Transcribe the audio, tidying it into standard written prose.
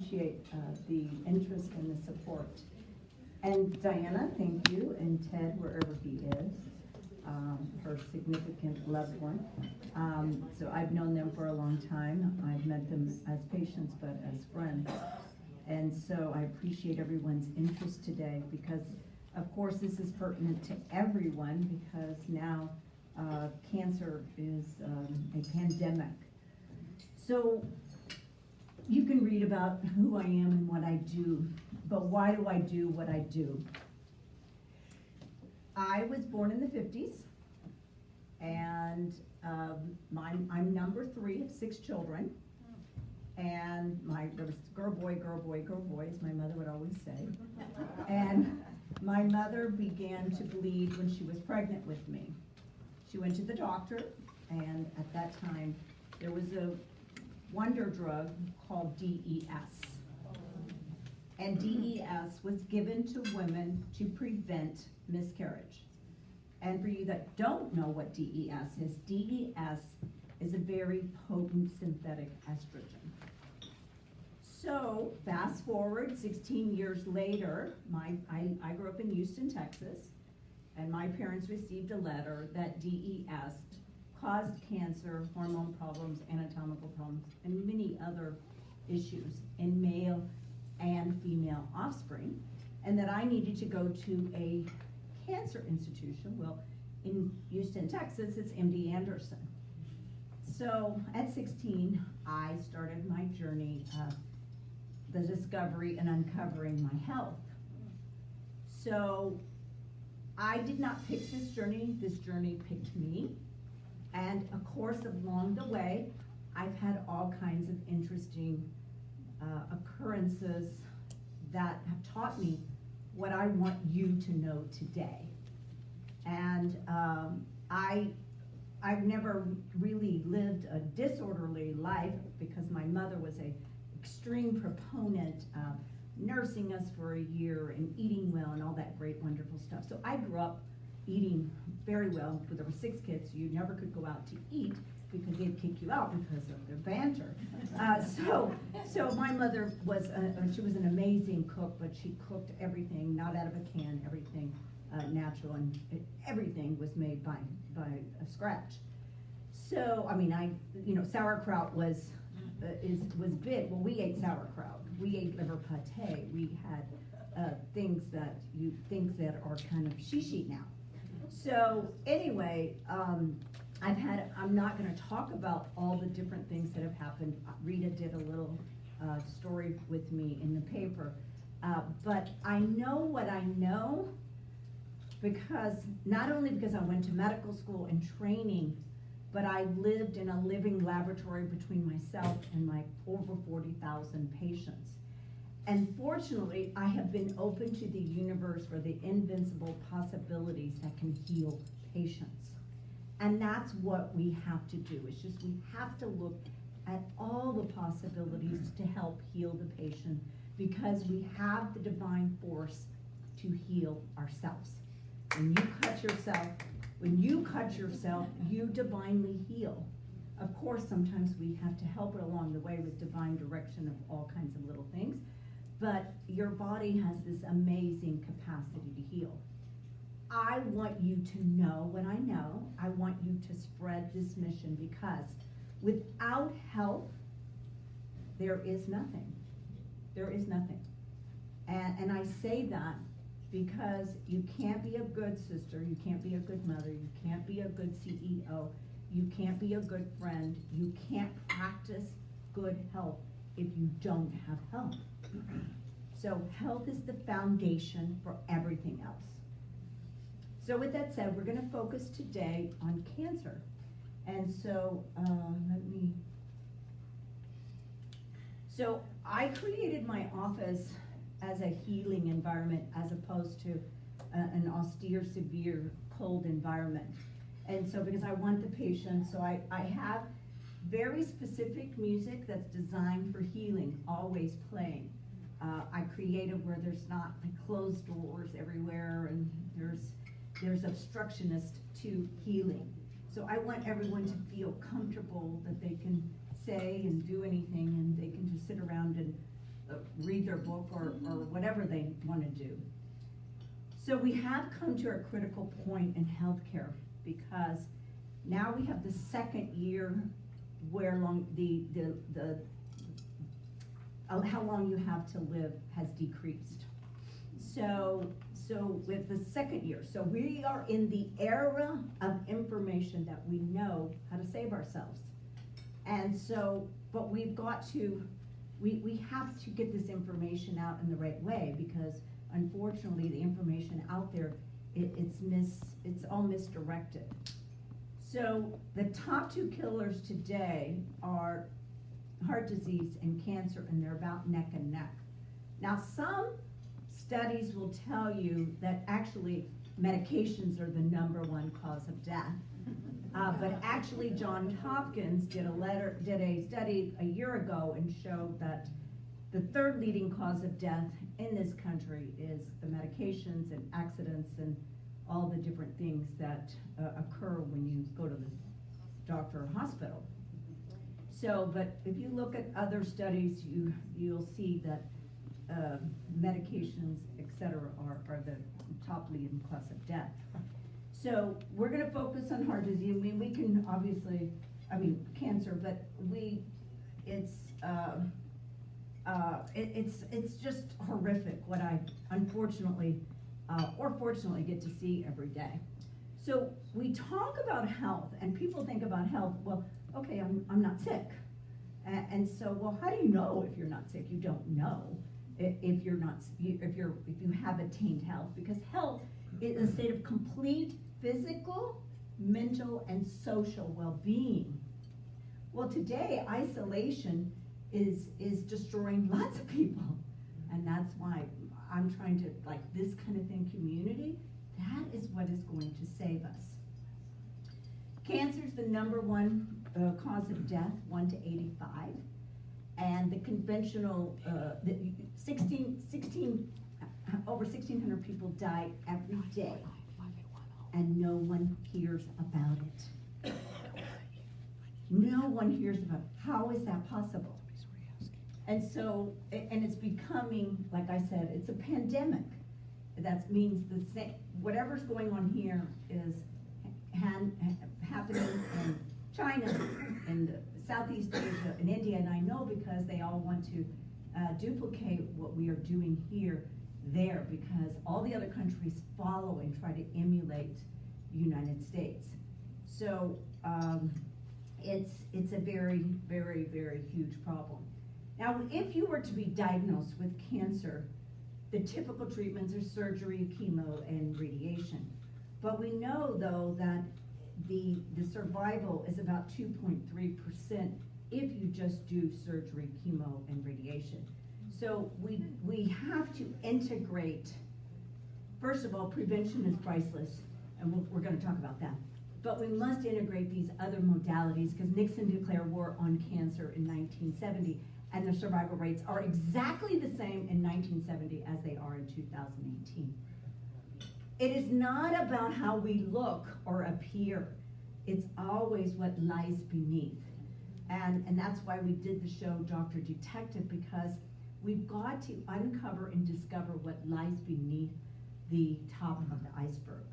Appreciate the interest and the support. And Diana, thank you, and Ted, wherever he is, her significant loved one. So I've known them for a long time. I've met them as patients, but as friends. And so I appreciate everyone's interest today because, of course, this is pertinent to everyone because now cancer is a pandemic. So you can read about who I am and what I do, but why do I do what I do? I was born in the 50s, and I'm number 3 of 6 children. And there was girl, boy, girl, boy, girl, boy, as my mother would always say. And my mother began to bleed when she was pregnant with me. She went to the doctor, and at that time, there was a wonder drug called DES. And DES was given to women to prevent miscarriage. And for you that don't know what DES is a very potent synthetic estrogen. So fast forward 16 years later, I grew up in Houston, Texas, and my parents received a letter that DES caused cancer, hormone problems, anatomical problems, and many other issues in male and female offspring, and that I needed to go to a cancer institution. Well, in Houston, Texas, it's MD Anderson. So at 16, I started my journey of the discovery and uncovering my health. So I did not pick this journey picked me. And of course, along the way, I've had all kinds of interesting occurrences that have taught me what I want you to know today. And I've never really lived a disorderly life because my mother was an extreme proponent of nursing us for a year and eating well and all that great, wonderful stuff. So I grew up eating very well. There were 6 kids, so you never could go out to eat because they'd kick you out because of their banter. So my mother she was an amazing cook, but she cooked everything not out of a can, everything natural, and everything was made by scratch. So I mean, sauerkraut was big. Well, we ate sauerkraut. We ate liver pate. We had things that are kind of shishi now. So anyway, I'm not going to talk about all the different things that have happened. Rita did a little story with me in the paper, but I know what I know because not only because I went to medical school and training, but I lived in a living laboratory between myself and my over 40,000 patients. And fortunately, I have been open to the universe for the invincible possibilities that can heal patients. And that's what we have to do. It's just we have to look at all the possibilities to help heal the patient because we have the divine force to heal ourselves. When you cut yourself, you divinely heal. Of course, sometimes we have to help it along the way with divine direction of all kinds of little things. But your body has this amazing capacity to heal. I want you to know what I know. I want you to spread this mission because without health, there is nothing. There is nothing. And I say that because you can't be a good sister, you can't be a good mother, you can't be a good CEO, you can't be a good friend, you can't practice good health if you don't have health. So health is the foundation for everything else. So with that said, we're going to focus today on cancer. And so so I created my office as a healing environment as opposed to an austere, severe, cold environment. And so because I want the patient, so I have very specific music that's designed for healing, always playing. I created where there's not like closed doors everywhere and there's obstructionist to healing. So I want everyone to feel comfortable that they can say and do anything and they can just sit around and their book or whatever they want to do. So we have come to a critical point in healthcare because now we have the second year where how long you have to live has decreased. So with the second year, so we are in the era of information that we know how to save ourselves. And so, but we've got to, we have to get this information out in the right way because unfortunately the information out there, it's all misdirected. So the top two killers today are heart disease and cancer, and they're about neck and neck. Now some studies will tell you that actually medications are the #1 cause of death. But actually Johns Hopkins did a study a year ago and showed that the third leading cause of death in this country is the medications and accidents and all the different things that occur when you go to the doctor or hospital. So, but if you look at other studies, you'll see that medications, etc., are the top leading cause of death. So we're going to focus on heart disease. I mean, we can obviously, cancer, but it's just horrific what I unfortunately or fortunately get to see every day. So we talk about health, and people think about health. Well, okay, I'm not sick, and so well, how do you know if you're not sick? You don't know if you have attained health, because health is a state of complete physical, mental, and social well-being. Well, today isolation is destroying lots of people, and that's why I'm trying to, like, this kind of thing, community, that is what is going to save us. Cancer is the #1 cause of death, 1 to 85, and the conventional, over 1,600 people die every day, and no one hears about it. No one hears about it. How is that possible? And so, and it's becoming, like I said, it's a pandemic. That means the same, whatever's going on here is happening in China, and Southeast Asia, and India, and I know because they all want to duplicate what we are doing here, there, because all the other countries follow and try to emulate the United States. So it's a very, very, very huge problem. Now, if you were to be diagnosed with cancer, the typical treatments are surgery, chemo, and radiation. But we know, though, that the survival is about 2.3% if you just do surgery, chemo, and radiation. So we have to integrate, first of all, prevention is priceless, and we're going to talk about that. But we must integrate these other modalities, because Nixon declared war on cancer in 1970, and the survival rates are exactly the same in 1970 as they are in 2018. It is not about how we look or appear. It's always what lies beneath. And that's why we did the show Dr. Detective, because we've got to uncover and discover what lies beneath the top of the iceberg.